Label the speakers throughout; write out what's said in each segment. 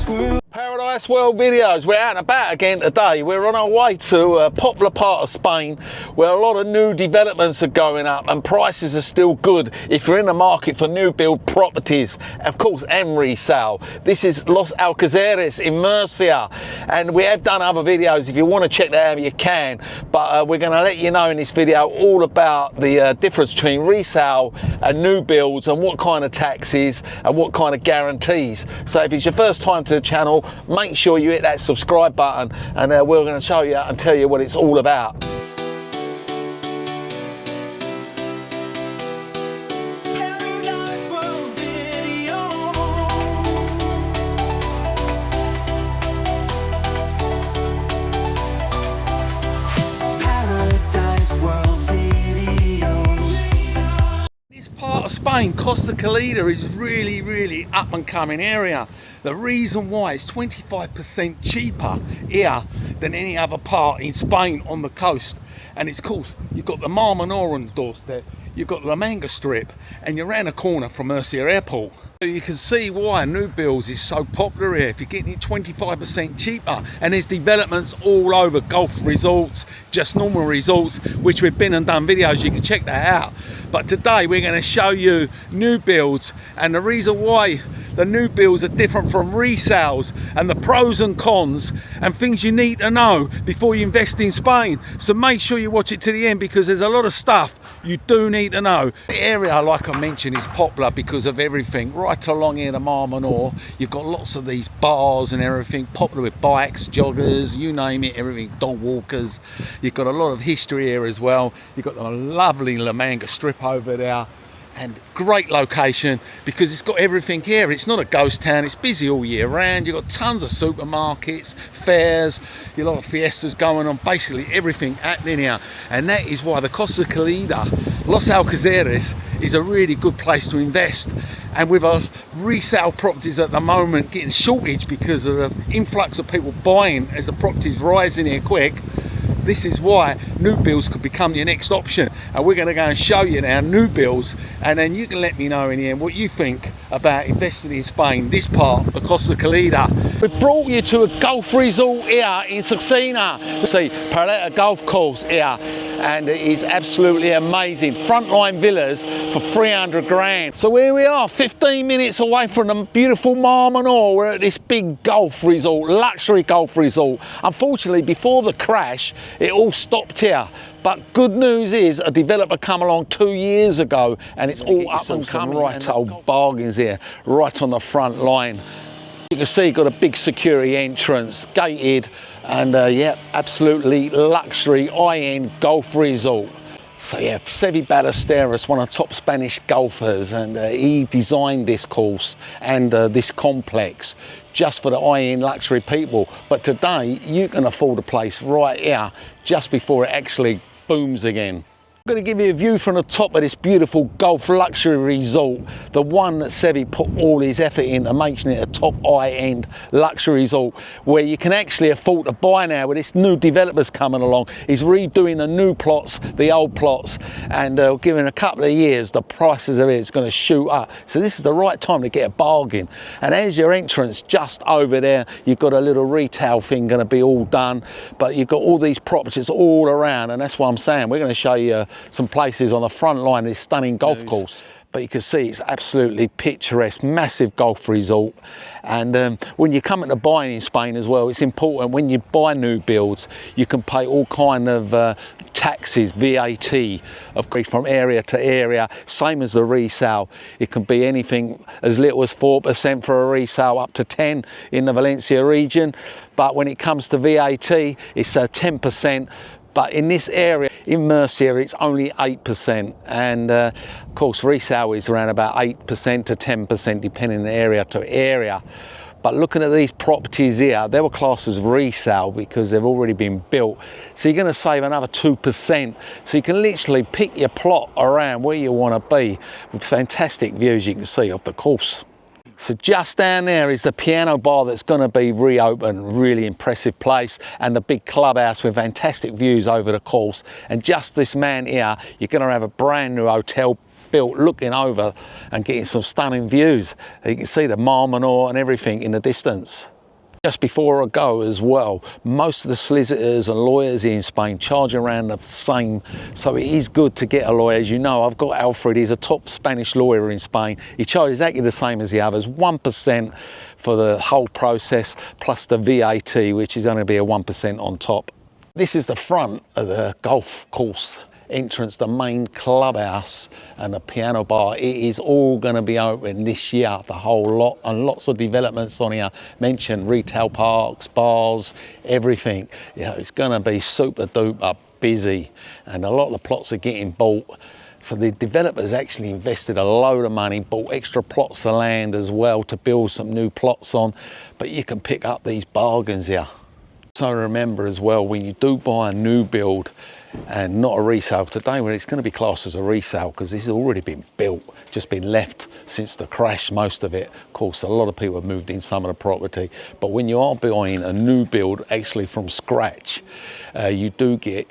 Speaker 1: Paradise World Videos. We're out and about again today. We're on our way to a popular part of Spain where a lot of new developments are going up and prices are still good if you're in the market for new build properties, of course, and resale. This is Los Alcaceres in Murcia, and we have done other videos. If you want to check that out, you can, but we're going to let you know in this video all about the difference between resale and new builds and what kind of taxes and what kind of guarantees. So if it's your first time to the channel, make sure you hit that subscribe button, and we're going to show you and tell you what it's all about. Part of Spain, Costa Calida, is really up and coming area. The reason why it's 25% cheaper here than any other part in Spain on the coast, and it's cool. You've got the Mar Menor on the doorstep, you've got the Manga Strip, and you're around the corner from Murcia Airport. So you can see why new builds is so popular here. If you're getting it 25% cheaper, and there's developments all over, golf resorts, just normal resorts, which we've been and done videos, you can check that out. But today we're going to show you new builds and the reason why the new builds are different from resales, and the pros and cons and things you need to know before you invest in Spain. So make sure you watch it to the end, because there's a lot of stuff you do need to know. The area, like I mentioned, is popular because of everything. Right along here, the Mar Menor, you've got lots of these bars and everything, popular with bikes, joggers, you name it, everything, dog walkers. You've got a lot of history here as well. You've got the lovely La Manga Strip over there, and great location because it's got everything here. It's not a ghost town, it's busy all year round. You've got tons of supermarkets, fairs, a lot of fiestas going on, basically everything happening here. And that is why the Costa Calida, Los Alcaceres, is a really good place to invest. And with our resale properties at the moment getting shortage because of the influx of people buying as the properties rising here quick, this is why new builds could become your next option. And we're going to go and show you now new builds, and then you can let me know in the end what you think about investing in Spain, this part of Costa Calida. We've brought you to a golf resort here in Sucina. See, Peraleja Golf Course here, and it is absolutely amazing. Frontline villas for 300 grand. So here we are, 15 minutes away from the beautiful Mar Menor. We're at this big golf resort, luxury golf resort. Unfortunately, before the crash, it all stopped here. But good news is a developer come along 2 years ago, and it's all up and coming. Right old bargains here, right on the front line. You can see you've got a big security entrance, gated, and yeah, absolutely luxury high-end golf resort. So yeah, Seve Ballesteros, one of the top Spanish golfers, and he designed this course and this complex just for the high-end luxury people. But today you can afford a place right here just before it actually booms again. I'm going to give you a view from the top of this beautiful golf luxury resort, the one that Seve put all his effort into making it a top high-end luxury resort, where you can actually afford to buy now with this new developers coming along. He's redoing the new plots, the old plots, and given a couple of years the prices of it's going to shoot up. So this is the right time to get a bargain. And as your entrance just over there, you've got a little retail thing going to be all done, but you've got all these properties all around, and that's what I'm saying. We're going to show you some places on the front line of this stunning golf course. But you can see it's absolutely picturesque, massive golf resort. And when you come into buying in Spain as well, it's important when you buy new builds, you can pay all kind of taxes, VAT, from area to area, same as the resale. It can be anything as little as 4% for a resale, up to 10% in the Valencia region. But when it comes to VAT, it's 10%. But in this area, in Murcia, it's only 8%. And of course, resale is around about 8% to 10%, depending on area to area. But looking at these properties here, they were classed as resale because they've already been built. So you're going to save another 2%. So you can literally pick your plot around where you want to be with fantastic views you can see of the course. So just down there is the piano bar that's going to be reopened, really impressive place, and the big clubhouse with fantastic views over the course. And just this man here, you're going to have a brand new hotel built looking over and getting some stunning views. You can see the Mar Menor and everything in the distance. Just before I go as well, most of the solicitors and lawyers in Spain charge around the same, so it is good to get a lawyer. As you know, I've got Alfred, he's a top Spanish lawyer in Spain. He charges exactly the same as the others, 1% for the whole process, plus the VAT, which is going to be a 1% on top. This is the front of the golf course entrance, the main clubhouse and the piano bar. It is all going to be open this year, the whole lot, and lots of developments on here. Mentioned retail parks, bars, everything. Yeah, it's going to be super duper busy, and a lot of the plots are getting bought. So the developers actually invested a load of money, bought extra plots of land as well to build some new plots on, but you can pick up these bargains here. So remember as well, when you do buy a new build and not a resale, today where it's going to be classed as a resale because this has already been built, just been left since the crash, most of it. Of course, a lot of people have moved in some of the property, but when you are buying a new build actually from scratch, you do get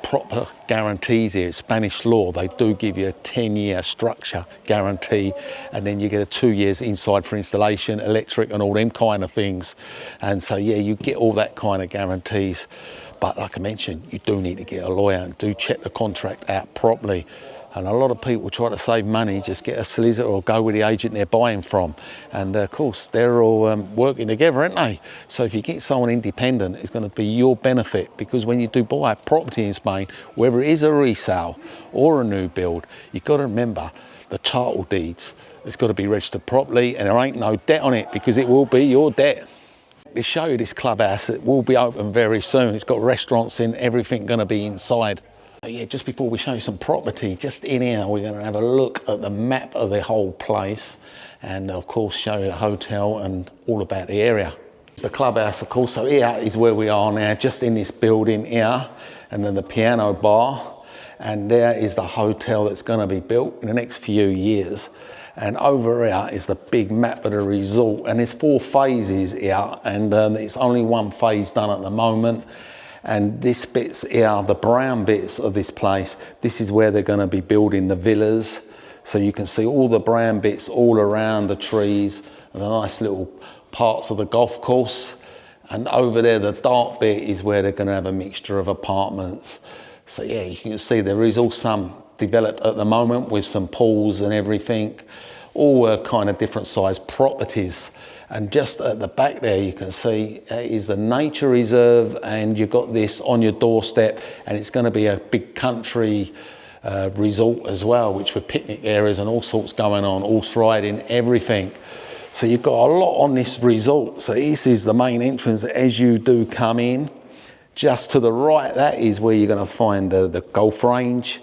Speaker 1: proper guarantees here. Spanish law, they do give you a 10-year structure guarantee, and then you get a 2 years inside for installation, electric and all them kind of things. And so yeah, you get all that kind of guarantees, but like I mentioned, you do need to get a lawyer and do check the contract out properly. And a lot of people try to save money, just get a solicitor or go with the agent they're buying from. And of course, they're all working together, aren't they? So if you get someone independent, it's going to be your benefit, because when you do buy a property in Spain, whether it is a resale or a new build, you've got to remember the title deeds. It's got to be registered properly, and there ain't no debt on it, because it will be your debt. To show you this clubhouse, it will be open very soon. It's got restaurants in, everything going to be inside. Yeah, just before we show you some property, just in here, we're going to have a look at the map of the whole place, and of course show you the hotel and all about the area. It's the clubhouse, of course. So here is where we are now, just in this building here, and then the piano bar, and there is the hotel that's going to be built in the next few years. And over here is the big map of the resort, and there's 4 phases here, and it's only 1 phase done at the moment. And this bit's here, the brown bits of this place, this is where they're going to be building the villas. So you can see all the brown bits all around the trees and the nice little parts of the golf course. And over there, the dark bit is where they're going to have a mixture of apartments. So yeah, you can see there is all some developed at the moment with some pools and everything, all kind of different size properties. And just at the back there, you can see is the nature reserve, and you've got this on your doorstep, and it's going to be a big country resort as well, which with picnic areas and all sorts going on, horse riding, everything. So you've got a lot on this resort. So this is the main entrance as you do come in. Just to the right, that is where you're going to find the golf range.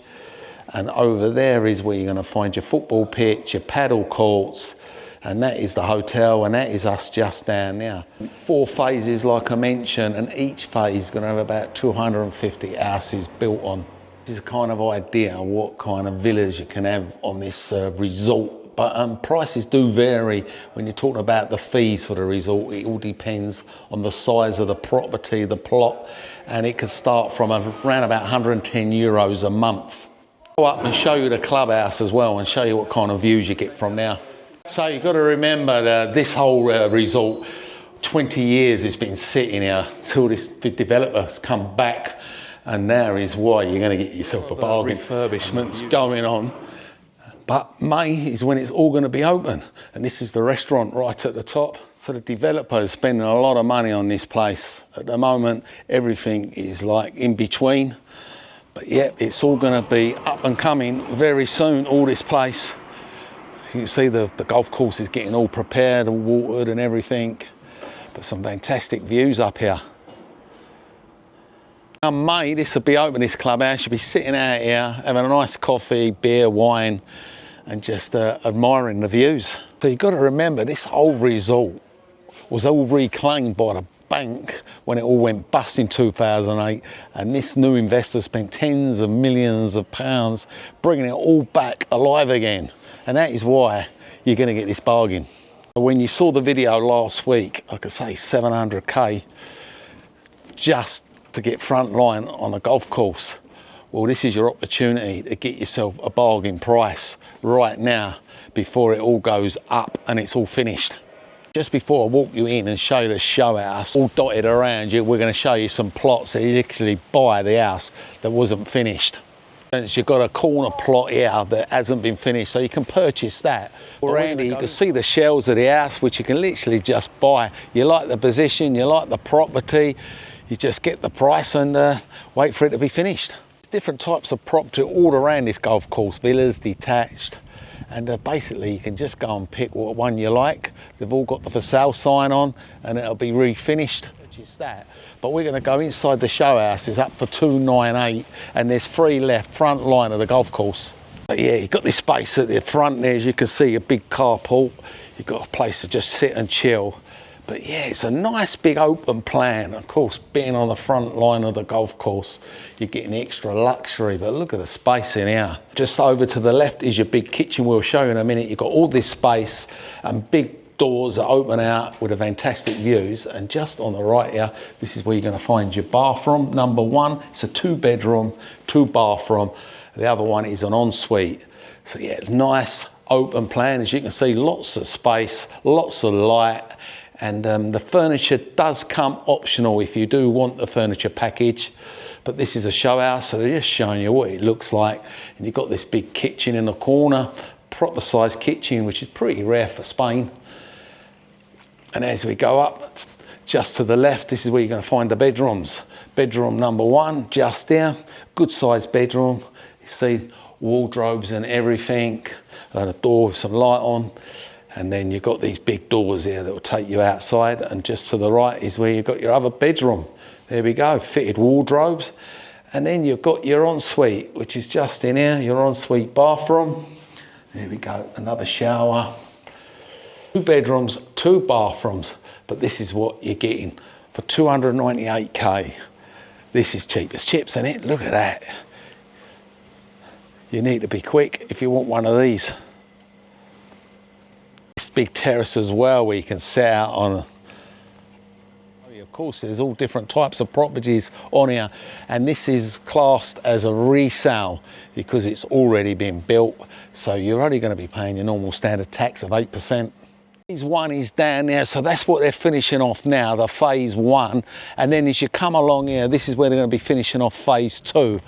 Speaker 1: And over there is where you're going to find your football pitch, your paddle courts, and that is the hotel, and that is us just down there. 4 phases, like I mentioned, and each phase is going to have about 250 houses built on. This is a kind of idea what kind of villas you can have on this resort. But prices do vary when you're talking about the fees for the resort. It all depends on the size of the property, the plot, and it can start from around about 110 euros a month. Go up and show you the clubhouse as well, and show you what kind of views you get from there. So you've got to remember that this whole resort, 20 years it's been sitting here till this developer's come back, and now is why you're going to get yourself a bargain. Refurbishments going on, but May is when it's all going to be open, and this is the restaurant right at the top. So the developer is spending a lot of money on this place. At the moment, everything is like in between, but yeah, it's all going to be up and coming very soon, all this place. You can see the golf course is getting all prepared, all watered and everything. But some fantastic views up here. In May, this will be open, this clubhouse. You'll be sitting out here, having a nice coffee, beer, wine, and just admiring the views. So you've got to remember, this whole resort was all reclaimed by the bank when it all went bust in 2008, and this new investor spent tens of millions of pounds bringing it all back alive again. And that is why you're going to get this bargain. When you saw the video last week, I could say 700k just to get front line on a golf course. Well, this is your opportunity to get yourself a bargain price right now before it all goes up and it's all finished. Just before I walk you in and show you the show house, all dotted around you, we're going to show you some plots that you literally buy the house that wasn't finished. And you've got a corner plot here that hasn't been finished, so you can purchase that. Around here you can see the shells of the house, which you can literally just buy. You like the position, you like the property, you just get the price and wait for it to be finished. Different types of property all around this golf course, villas, detached. And basically you can just go and pick what one you like. They've all got the for sale sign on and it'll be refinished, which is that. But we're going to go inside the show house. It's up for 298 and there's 3 left, front line of the golf course. But yeah, you've got this space at the front there, as you can see, a big carport. You've got a place to just sit and chill. But yeah, it's a nice big open plan. Of course, being on the front line of the golf course, you're getting extra luxury, but look at the space in here. Just over to the left is your big kitchen we'll show you in a minute. You've got all this space and big doors that open out with a fantastic views. And just on the right here, this is where you're gonna find your bathroom. Number 1, it's a 2-bedroom, 2-bathroom. The other one is an ensuite. So yeah, nice open plan. As you can see, lots of space, lots of light. And the furniture does come optional if you do want the furniture package, but this is a show house, so they're just showing you what it looks like. And you've got this big kitchen in the corner, proper sized kitchen, which is pretty rare for Spain. And as we go up just to the left, this is where you're going to find the bedrooms. Bedroom number 1 just there, good sized bedroom. You see wardrobes and everything, got a door with some light on. And then you've got these big doors here that will take you outside. And just to the right is where you've got your other bedroom. There we go, fitted wardrobes. And then you've got your ensuite, which is just in here, your ensuite bathroom. There we go, another shower. 2 bedrooms, 2 bathrooms. But this is what you're getting for 298k. This is cheap as chips, isn't it? Look at that. You need to be quick if you want one of these. This big terrace as well where you can sit out on. Of course, there's all different types of properties on here, and this is classed as a resale because it's already been built, so you're only going to be paying your normal standard tax of 8%. Phase 1 is down there, so that's what they're finishing off now, the phase 1, and then as you come along here, this is where they're going to be finishing off phase 2.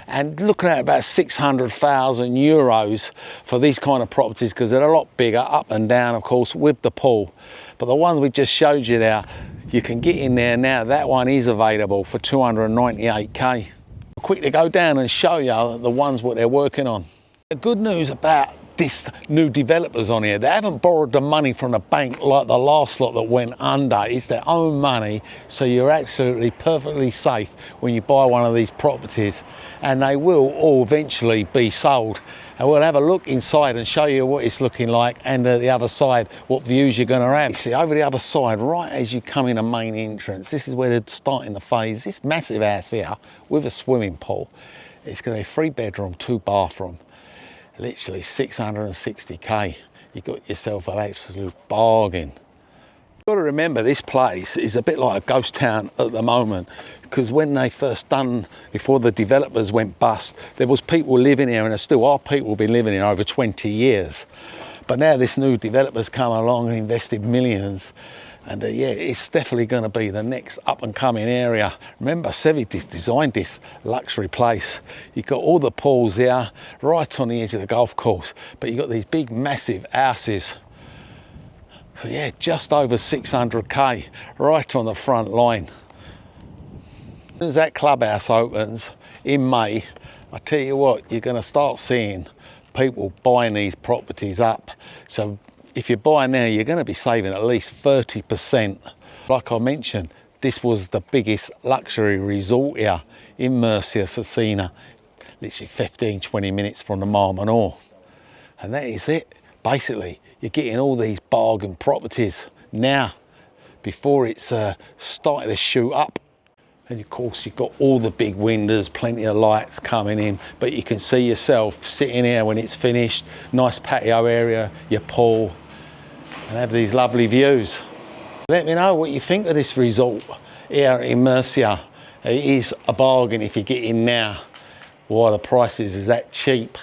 Speaker 1: And looking at about 600,000 euros for these kind of properties because they're a lot bigger, up and down, of course, with the pool. But the one we just showed you there, you can get in there now. That one is available for 298k. I'll quickly go down and show you the ones what they're working on. The good news about this new developers on here, they haven't borrowed the money from the bank like the last lot that went under. It's their own money, so you're absolutely perfectly safe when you buy one of these properties, and they will all eventually be sold. And we'll have a look inside and show you what it's looking like, and the other side what views you're going to have. See, over the other side, right as you come in the main entrance, this is where they're starting the phase. This massive house here with a swimming pool, it's going to be 3 bedroom, 2 bathroom. Literally 660k. You got yourself an absolute bargain. You've got to remember, this place is a bit like a ghost town at the moment, because when they first done, before the developers went bust, there was people living here, and there still are people been living here over 20 years. But now this new developer's come along and invested millions, and yeah, it's definitely going to be the next up and coming area. Remember, Sevi designed this luxury place. You've got all the pools there, right on the edge of the golf course, but you've got these big massive houses. So yeah, just over 600k, right on the front line. As soon as that clubhouse opens in May, I tell you what, you're going to start seeing people buying these properties up. So if you buy now, you're going to be saving at least 30%. Like I mentioned, this was the biggest luxury resort here in Murcia, Sucina, literally 15-20 minutes from the Mar Menor. And that is it. Basically, you're getting all these bargain properties now before it's started to shoot up. And of course, you've got all the big windows, plenty of lights coming in, but you can see yourself sitting here when it's finished. Nice patio area, your pool, and have these lovely views. Let me know what you think of this resort here in Murcia. It is a bargain if you get in now. Why the price is that cheap.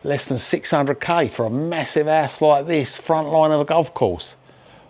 Speaker 1: Less than 600k for a massive house like this, front line of a golf course.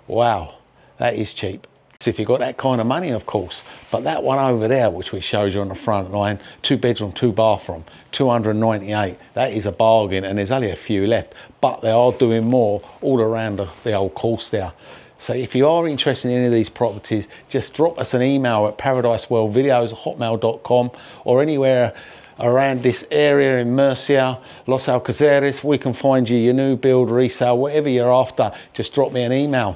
Speaker 2: Wow, that is cheap. If you've got that kind of money, of course. But that one over there, which we showed you on the front line, 2 bedroom, 2 bathroom, 298. That is a bargain, and there's only a few left, but they are doing more all around the old course there. So if you are interested in any of these properties, just drop us an email at paradiseworldvideos@hotmail.com, or anywhere around this area in Murcia, Los Alcaceres. We can find you your new build, resale, whatever you're after. Just drop me an email.